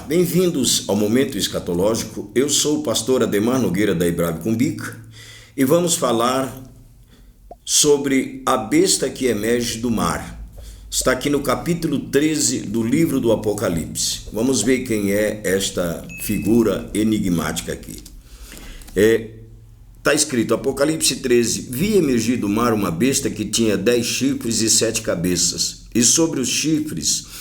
Olá, bem-vindos ao Momento Escatológico. Eu sou o pastor Ademar Nogueira da Ibrabe Cumbica e vamos falar sobre a besta que emerge do mar. Está aqui no capítulo 13 do livro do Apocalipse. Vamos ver quem é esta figura enigmática aqui. Está escrito, Apocalipse 13, vi emergir do mar uma besta que tinha 10 chifres e 7 cabeças, e sobre os chifres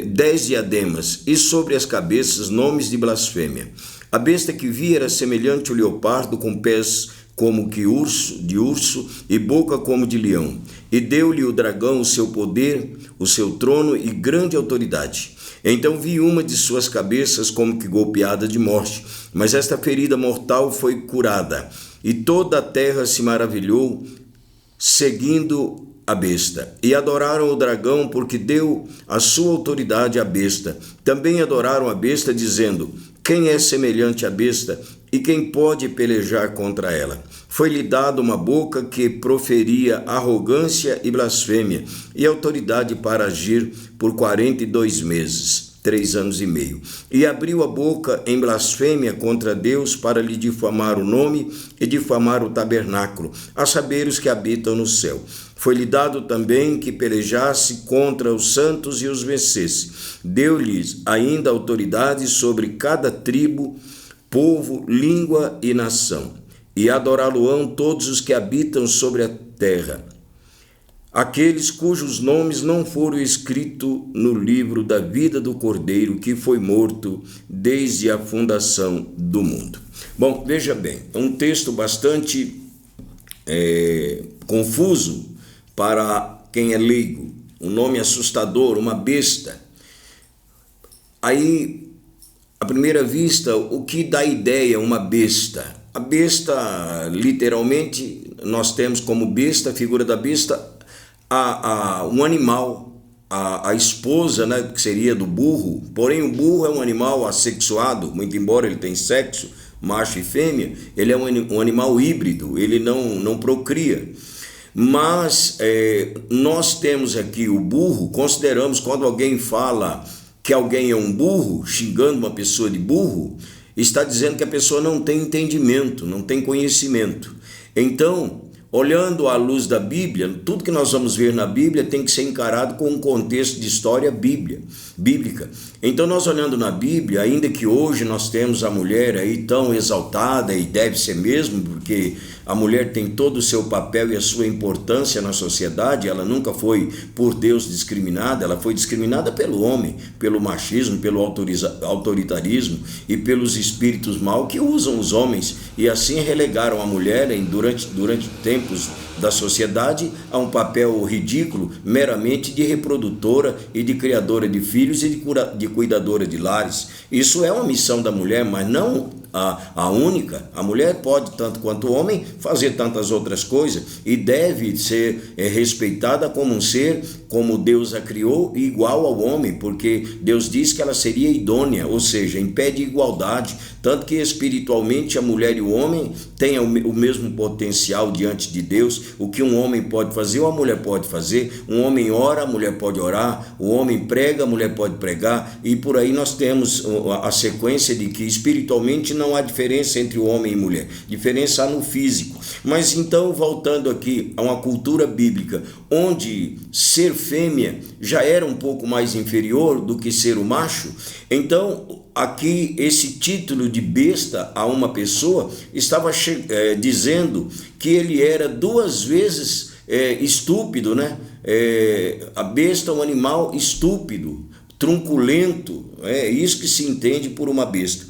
10 diademas, e sobre as cabeças nomes de blasfêmia. A besta que vi era semelhante ao leopardo, com pés como que de urso e boca como de leão. E deu-lhe o dragão o seu poder, o seu trono e grande autoridade. Então vi uma de suas cabeças como que golpeada de morte, mas esta ferida mortal foi curada, e toda a terra se maravilhou, seguindo a besta, e adoraram o dragão, porque deu a sua autoridade à besta. Também adoraram a besta, dizendo, quem é semelhante à besta, e quem pode pelejar contra ela? Foi-lhe dada uma boca que proferia arrogância e blasfêmia, e autoridade para agir por 42 meses, 3 anos e meio. E abriu a boca em blasfêmia contra Deus para lhe difamar o nome e difamar o tabernáculo, a saber os que habitam no céu. Foi-lhe dado também que pelejasse contra os santos e os vencesse. Deu-lhes ainda autoridade sobre cada tribo, povo, língua e nação. E adorá-lo-ão todos os que habitam sobre a terra, aqueles cujos nomes não foram escritos no livro da vida do Cordeiro, que foi morto desde a fundação do mundo. Bom, veja bem, é um texto bastante confuso para quem é leigo. Um nome assustador, uma besta. Aí, à primeira vista, o que dá ideia uma besta? A besta, literalmente, nós temos como besta, a figura da besta, um animal, a esposa, né, que seria do burro. Porém, o burro é um animal assexuado, muito embora ele tenha sexo, macho e fêmea, ele é um animal híbrido, ele não procria. Mas nós temos aqui o burro, consideramos quando alguém fala que alguém é um burro, xingando uma pessoa de burro, está dizendo que a pessoa não tem entendimento, não tem conhecimento. Então, olhando à luz da Bíblia, tudo que nós vamos ver na Bíblia tem que ser encarado com um contexto de história bíblica. Então, nós olhando na Bíblia, ainda que hoje nós temos a mulher aí tão exaltada, e deve ser mesmo, porque a mulher tem todo o seu papel e a sua importância na sociedade, ela nunca foi por Deus discriminada, ela foi discriminada pelo homem, pelo machismo, pelo autoritarismo e pelos espíritos maus que usam os homens, e assim relegaram a mulher durante tempos da sociedade a um papel ridículo, meramente de reprodutora e de criadora de filhos e de cuidadora de lares. Isso é uma missão da mulher, mas não a única. A mulher pode, tanto quanto o homem, fazer tantas outras coisas e deve ser respeitada como um ser, como Deus a criou, igual ao homem, porque Deus diz que ela seria idônea, ou seja, em pé de igualdade, tanto que espiritualmente a mulher e o homem têm o mesmo potencial diante de Deus. O que um homem pode fazer, uma mulher pode fazer. Um homem ora, a mulher pode orar. O homem prega, a mulher pode pregar. E por aí nós temos a sequência de que espiritualmente não há diferença entre o homem e mulher. Diferença há no físico. Mas então, voltando aqui a uma cultura bíblica, onde ser fêmea já era um pouco mais inferior do que ser o macho, então aqui esse título de besta a uma pessoa estava dizendo que ele era 2 vezes estúpido, né? A besta é um animal estúpido, truculento, é isso que se entende por uma besta.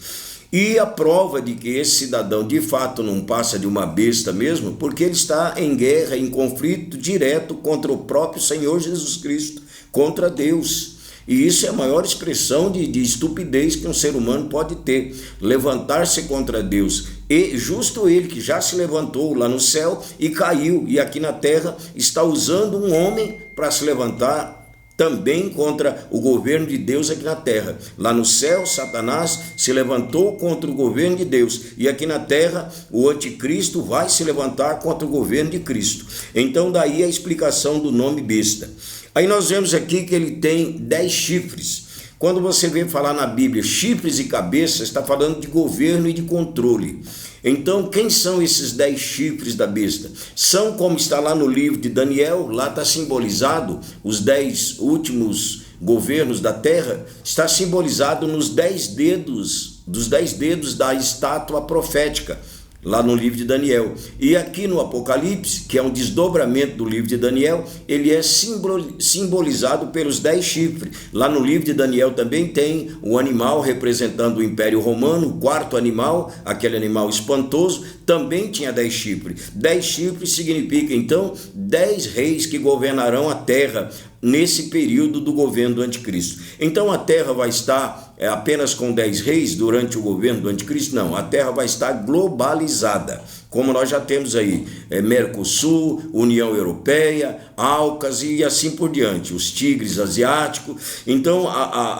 E a prova de que esse cidadão de fato não passa de uma besta mesmo, porque ele está em guerra, em conflito direto contra o próprio Senhor Jesus Cristo, contra Deus. E isso é a maior expressão de estupidez que um ser humano pode ter, levantar-se contra Deus. E justo ele que já se levantou lá no céu e caiu, e aqui na terra está usando um homem para se levantar também contra o governo de Deus aqui na terra. Lá no céu, Satanás se levantou contra o governo de Deus, e aqui na terra o anticristo vai se levantar contra o governo de Cristo. Então daí a explicação do nome besta. Aí nós vemos aqui que ele tem 10 chifres. Quando você vê falar na Bíblia chifres e cabeças, está falando de governo e de controle. Então, quem são esses 10 chifres da besta? São, como está lá no livro de Daniel, lá está simbolizado os 10 últimos governos da terra, está simbolizado nos 10 dedos, dos 10 dedos da estátua profética, lá no livro de Daniel. E aqui no Apocalipse, que é um desdobramento do livro de Daniel, ele é simbolizado pelos 10 chifres. Lá no livro de Daniel também tem o animal representando o Império Romano, o quarto animal, aquele animal espantoso, também tinha 10 chifres. 10 chifres significa, então, 10 reis que governarão a terra nesse período do governo do anticristo. Então a terra vai estar apenas com 10 reis durante o governo do anticristo? Não, a terra vai estar globalizada, como nós já temos aí, Mercosul, União Europeia, AUKAS e assim por diante, os tigres asiáticos. Então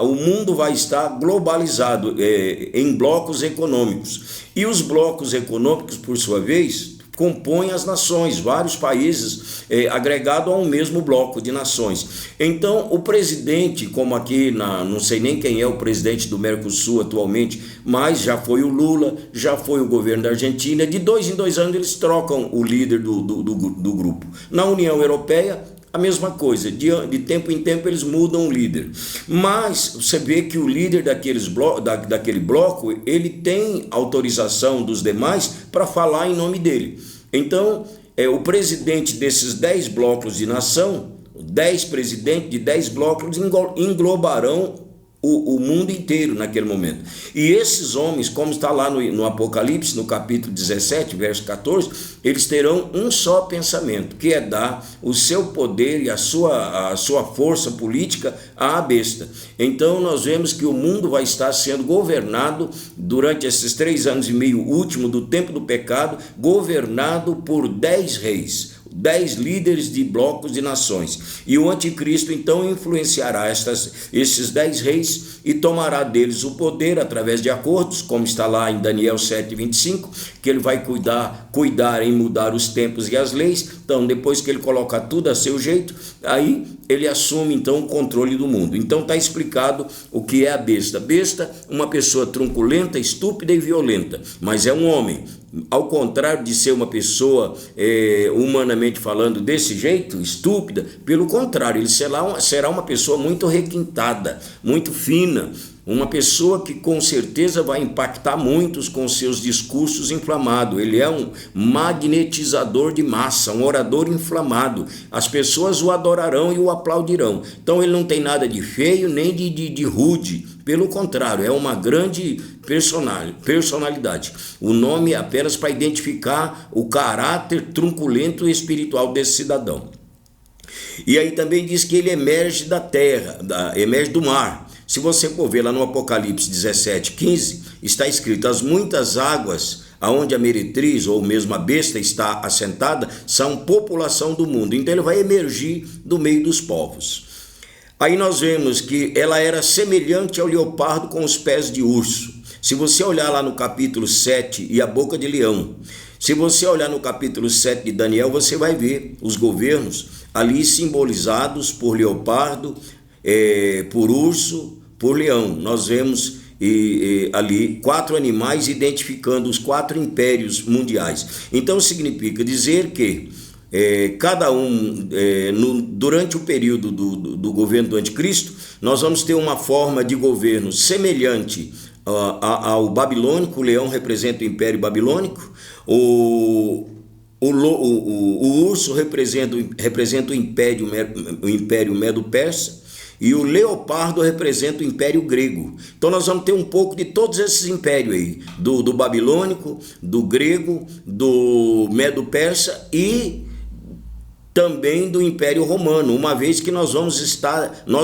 o mundo vai estar globalizado em blocos econômicos. E os blocos econômicos, por sua vez, compõem as nações, vários países agregados a um mesmo bloco de nações. Então, o presidente, como aqui, não sei nem quem é o presidente do Mercosul atualmente, mas já foi o Lula, já foi o governo da Argentina, de 2 em 2 anos eles trocam o líder do grupo. Na União Europeia, a mesma coisa, de tempo em tempo eles mudam o líder, mas você vê que o líder daquele bloco, ele tem autorização dos demais para falar em nome dele. Então, o presidente desses 10 blocos de nação, 10 presidentes de 10 blocos englobarão o mundo inteiro naquele momento. E esses homens, como está lá no Apocalipse, no capítulo 17, verso 14, eles terão um só pensamento, que é dar o seu poder e a sua força política à besta. Então nós vemos que o mundo vai estar sendo governado durante esses 3 anos e meio último do tempo do pecado, governado por 10 reis. 10 líderes de blocos de nações. E o anticristo então influenciará esses 10 reis e tomará deles o poder através de acordos, como está lá em Daniel 7:25, que ele vai cuidar em mudar os tempos e as leis. Então, depois que ele coloca tudo a seu jeito, aí ele assume então o controle do mundo. Então está explicado o que é a besta. Besta, uma pessoa truculenta, estúpida e violenta, mas é um homem. Ao contrário de ser uma pessoa, humanamente falando, desse jeito, estúpida, pelo contrário, ele será uma pessoa muito requintada, muito fina, uma pessoa que com certeza vai impactar muitos com seus discursos inflamados. Ele é um magnetizador de massa, um orador inflamado. As pessoas o adorarão e o aplaudirão. Então ele não tem nada de feio nem de rude. Pelo contrário, é uma grande personalidade. O nome é apenas para identificar o caráter truculento e espiritual desse cidadão. E aí também diz que ele emerge da terra, emerge do mar. Se você for ver lá no Apocalipse 17:15, está escrito: as muitas águas aonde a meretriz ou mesmo a besta está assentada são população do mundo. Então ele vai emergir do meio dos povos. Aí nós vemos que ela era semelhante ao leopardo com os pés de urso. Se você olhar lá no capítulo 7 e a boca de leão, se você olhar no capítulo 7 de Daniel, você vai ver os governos ali simbolizados por leopardo, por urso, por leão. Nós vemos ali 4 animais identificando os 4 impérios mundiais. Então significa dizer que cada um, durante o período do governo do anticristo, nós vamos ter uma forma de governo semelhante ao babilônico. O leão representa o império babilônico, o urso representa o império medo-persa, e o leopardo representa o império grego. Então nós vamos ter um pouco de todos esses impérios aí, do babilônico, do grego, do medo-persa e também do Império Romano, uma vez que nós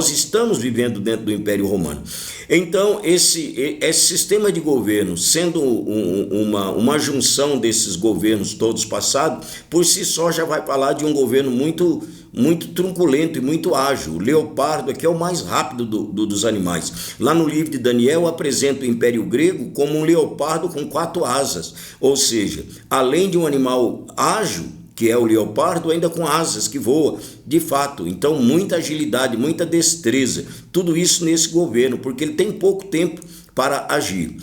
estamos vivendo dentro do Império Romano. Então, esse sistema de governo, sendo uma junção desses governos todos passados, por si só já vai falar de um governo muito truculento e muito ágil. O leopardo aqui é o mais rápido dos animais. Lá no livro de Daniel apresenta o Império Grego como um leopardo com 4 asas, ou seja, além de um animal ágil, que é o leopardo, ainda com asas que voa, de fato. Então, muita agilidade, muita destreza, tudo isso nesse governo, porque ele tem pouco tempo para agir.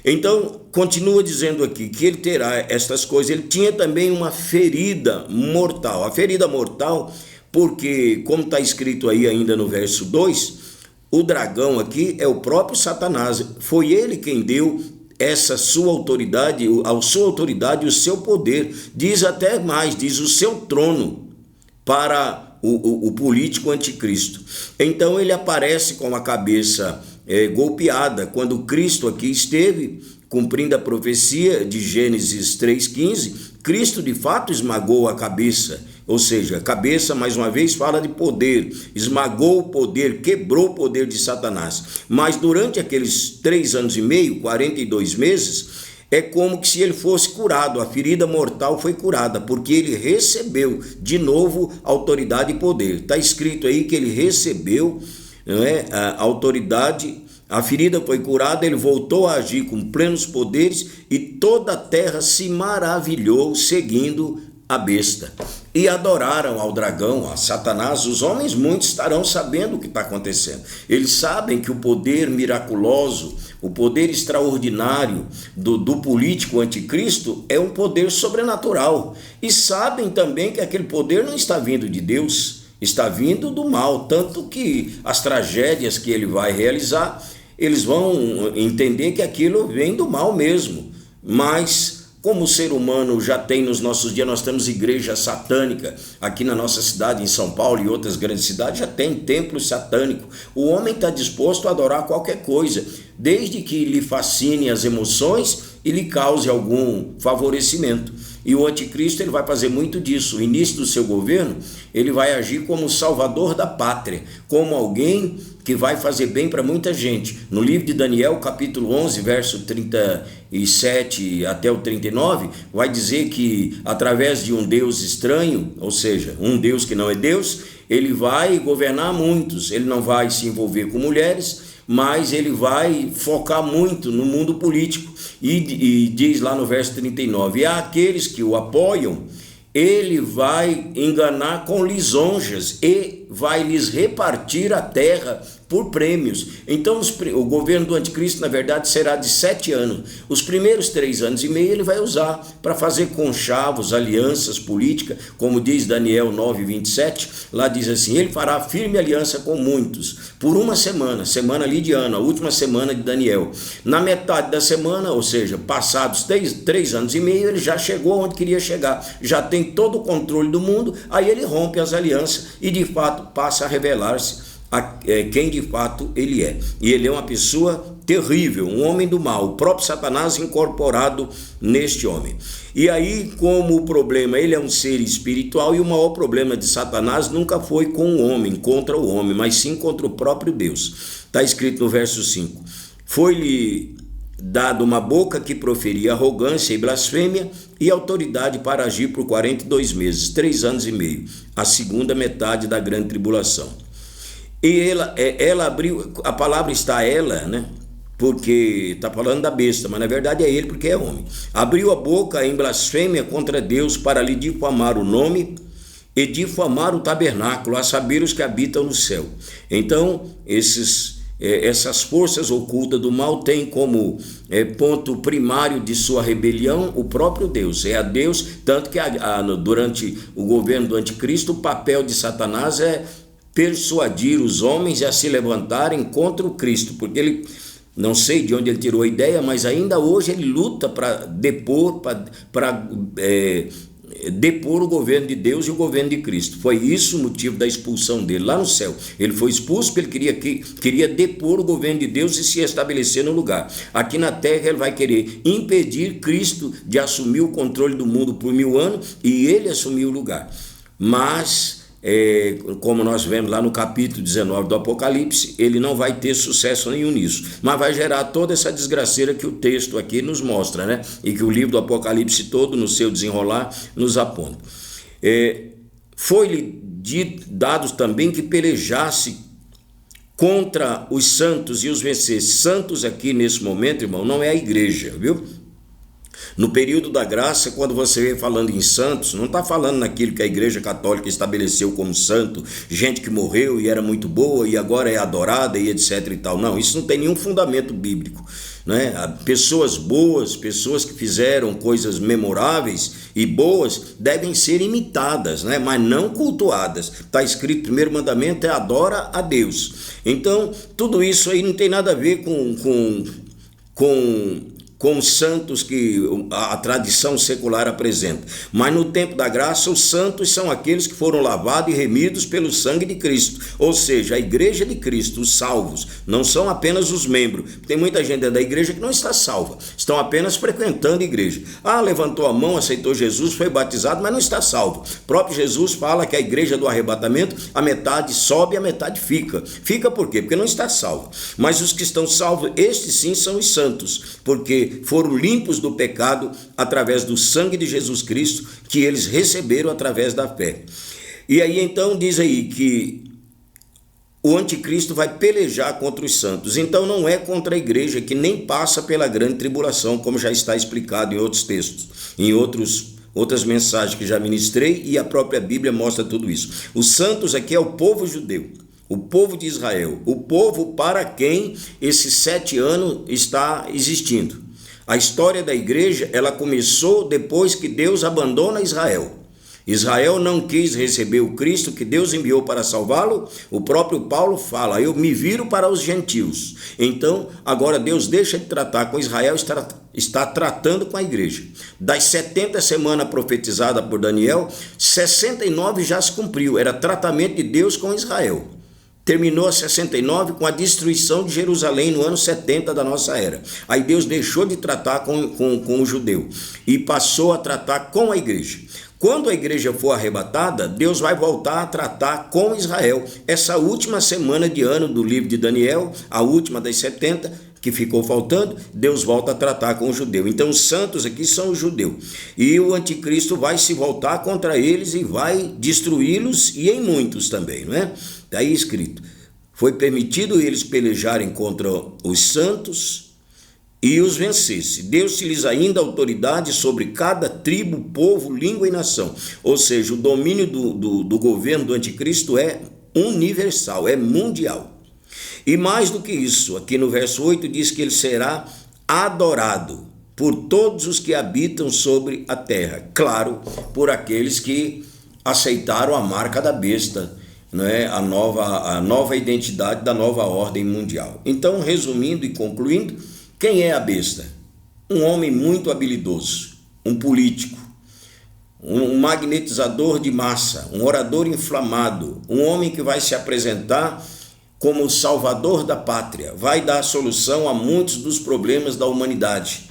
Então, continua dizendo aqui que ele terá estas coisas. Ele tinha também uma ferida mortal. A ferida mortal, porque, como está escrito aí ainda no verso 2, o dragão aqui é o próprio Satanás. Foi ele quem deu essa sua autoridade, o seu poder. Diz até mais, diz o seu trono para o político anticristo. Então ele aparece com a cabeça golpeada. Quando Cristo aqui esteve cumprindo a profecia de Gênesis 3,15, Cristo de fato esmagou a cabeça, ou seja, a cabeça mais uma vez fala de poder, esmagou o poder, quebrou o poder de Satanás. Mas durante aqueles 3 anos e meio, 42 meses, é como que se ele fosse curado, a ferida mortal foi curada, porque ele recebeu de novo autoridade e poder. Está escrito aí que ele recebeu, não é, a autoridade. A ferida foi curada, ele voltou a agir com plenos poderes e toda a terra se maravilhou seguindo a besta. E adoraram ao dragão, a Satanás. Os homens muitos estarão sabendo o que está acontecendo. Eles sabem que o poder miraculoso, o poder extraordinário do político anticristo é um poder sobrenatural. E sabem também que aquele poder não está vindo de Deus, está vindo do mal. Tanto que as tragédias que ele vai realizar, eles vão entender que aquilo vem do mal mesmo. Mas como o ser humano já tem nos nossos dias, nós temos igreja satânica aqui na nossa cidade, em São Paulo e outras grandes cidades, já tem templo satânico. O homem está disposto a adorar qualquer coisa, desde que lhe fascine as emoções e lhe cause algum favorecimento. E o anticristo ele vai fazer muito disso. O início do seu governo, ele vai agir como salvador da pátria, como alguém que vai fazer bem para muita gente. No livro de Daniel, capítulo 11, verso 37 até o 39, vai dizer que através de um Deus estranho, ou seja, um Deus que não é Deus, ele vai governar muitos. Ele não vai se envolver com mulheres, mas ele vai focar muito no mundo político. E diz lá no verso 39, e há aqueles que o apoiam, ele vai enganar com lisonjas e vai lhes repartir a terra por prêmios. Então o governo do anticristo na verdade será de 7 anos. Os primeiros 3 anos e meio ele vai usar para fazer conchavos, alianças políticas, como diz Daniel 9:27, lá diz assim, ele fará firme aliança com muitos, por uma semana lidiana, a última semana de Daniel. Na metade da semana, ou seja, passados 3 anos e meio, ele já chegou onde queria chegar, já tem todo o controle do mundo, aí ele rompe as alianças e de fato passa a revelar-se quem de fato ele é. E ele é uma pessoa terrível, um homem do mal, o próprio Satanás incorporado neste homem. E aí, como o problema, ele é um ser espiritual, e o maior problema de Satanás nunca foi com o homem, contra o homem, mas sim contra o próprio Deus. Está escrito no verso 5, foi-lhe dado uma boca que proferia arrogância e blasfêmia e autoridade para agir por 42 meses, 3 anos e meio, a segunda metade da grande tribulação. E ela abriu, a palavra está ela, né? Porque está falando da besta, mas na verdade é ele porque é homem. Abriu a boca em blasfêmia contra Deus para lhe difamar o nome e difamar o tabernáculo, a saber os que habitam no céu. Então, essas forças ocultas do mal têm como ponto primário de sua rebelião o próprio Deus. É a Deus, tanto que durante o governo do anticristo, o papel de Satanás é persuadir os homens a se levantarem contra o Cristo, porque ele, não sei de onde ele tirou a ideia, mas ainda hoje ele luta para depor o governo de Deus e o governo de Cristo. Foi isso o motivo da expulsão dele lá no céu. Ele foi expulso porque ele queria depor o governo de Deus e se estabelecer no lugar. Aqui na terra ele vai querer impedir Cristo de assumir o controle do mundo por 1000 anos e ele assumir o lugar. Mas como nós vemos lá no capítulo 19 do Apocalipse, ele não vai ter sucesso nenhum nisso, mas vai gerar toda essa desgraceira que o texto aqui nos mostra, né? E que o livro do Apocalipse todo, no seu desenrolar, nos aponta. Foi-lhe dado também que pelejasse contra os santos e os vencesse. Santos aqui nesse momento, irmão, não é a igreja, viu? No período da graça, quando você vem falando em santos, não está falando naquilo que a Igreja Católica estabeleceu como santo, gente que morreu e era muito boa e agora é adorada e etc e tal. Não, isso não tem nenhum fundamento bíblico, né? Pessoas boas, pessoas que fizeram coisas memoráveis e boas devem ser imitadas, né? Mas não cultuadas. Está escrito, o primeiro mandamento é adora a Deus. Então, tudo isso aí não tem nada a ver com os santos que a tradição secular apresenta. Mas no tempo da graça, os santos são aqueles que foram lavados e remidos pelo sangue de Cristo. Ou seja, a igreja de Cristo, os salvos, não são apenas os membros. Tem muita gente da igreja que não está salva, estão apenas frequentando a igreja. Levantou a mão, aceitou Jesus, foi batizado, mas não está salvo. O próprio Jesus fala que a igreja do arrebatamento, a metade sobe e a metade fica. Fica por quê? Porque não está salvo. Mas os que estão salvos, estes sim são os santos, porque foram limpos do pecado através do sangue de Jesus Cristo, que eles receberam através da fé. E aí então diz aí que o anticristo vai pelejar contra os santos. Então não é contra a igreja que nem passa pela grande tribulação, como já está explicado em outros textos, em outras mensagens que já ministrei, e a própria Bíblia mostra tudo isso. Os santos aqui é o povo judeu, o povo de Israel, o povo para quem esses 7 anos está existindo. A história da igreja, ela começou depois que Deus abandona Israel. Israel não quis receber o Cristo que Deus enviou para salvá-lo. O próprio Paulo fala, eu me viro para os gentios. Então, agora Deus deixa de tratar com Israel, está tratando com a igreja. Das 70 semanas profetizadas por Daniel, 69 já se cumpriu. Era tratamento de Deus com Israel. Terminou a 69 com a destruição de Jerusalém no ano 70 da nossa era. Aí Deus deixou de tratar com o judeu e passou a tratar com a igreja. Quando a igreja for arrebatada, Deus vai voltar a tratar com Israel. Essa última semana de ano do livro de Daniel, a última das 70, que ficou faltando, Deus volta a tratar com o judeu. Então os santos aqui são os judeus. E o anticristo vai se voltar contra eles e vai destruí-los, e em muitos também, não é? Está aí escrito, foi permitido eles pelejarem contra os santos e os vencesse. Deu-se-lhes ainda autoridade sobre cada tribo, povo, língua e nação. Ou seja, o domínio do governo do anticristo é universal, é mundial. E mais do que isso, aqui no verso 8 diz que ele será adorado por todos os que habitam sobre a terra. Claro, por aqueles que aceitaram a marca da besta, né? A nova identidade da nova ordem mundial. Então, resumindo e concluindo, quem é a besta? Um homem muito habilidoso, um político, um magnetizador de massa, um orador inflamado, um homem que vai se apresentar como o salvador da pátria, vai dar solução a muitos dos problemas da humanidade,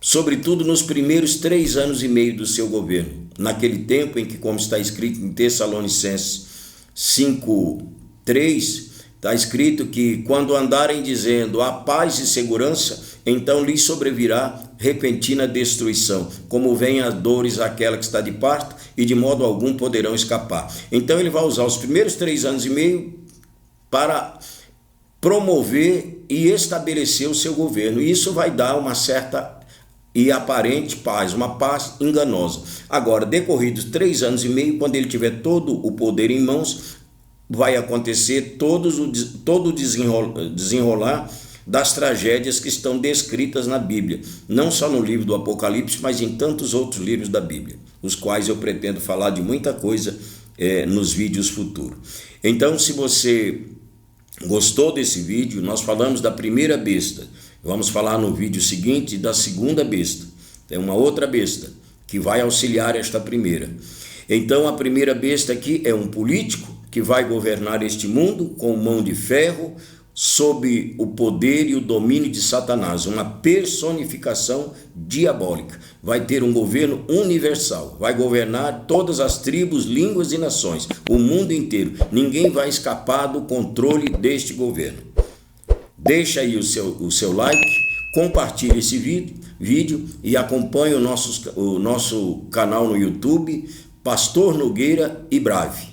sobretudo nos primeiros 3 anos e meio do seu governo, naquele tempo em que, como está escrito em Tessalonicenses 5:3, está escrito que quando andarem dizendo a paz e segurança, então lhes sobrevirá repentina destruição, como vem as dores àquela que está de parto, e de modo algum poderão escapar. Então ele vai usar os primeiros 3 anos e meio para promover e estabelecer o seu governo, e isso vai dar uma certa e aparente paz, uma paz enganosa. Agora, decorridos 3 anos e meio, quando ele tiver todo o poder em mãos, vai acontecer todo o desenrolar das tragédias que estão descritas na Bíblia, não só no livro do Apocalipse, mas em tantos outros livros da Bíblia, os quais eu pretendo falar de muita coisa nos vídeos futuros. Então, se você gostou desse vídeo, nós falamos da primeira besta. Vamos falar no vídeo seguinte da segunda besta. Tem uma outra besta que vai auxiliar esta primeira. Então a primeira besta aqui é um político que vai governar este mundo com mão de ferro, sob o poder e o domínio de Satanás, uma personificação diabólica. Vai ter um governo universal, vai governar todas as tribos, línguas e nações, o mundo inteiro. Ninguém vai escapar do controle deste governo. Deixa aí o seu like, compartilhe esse vídeo e acompanhe o nosso canal no YouTube, Pastor Nogueira e Brave.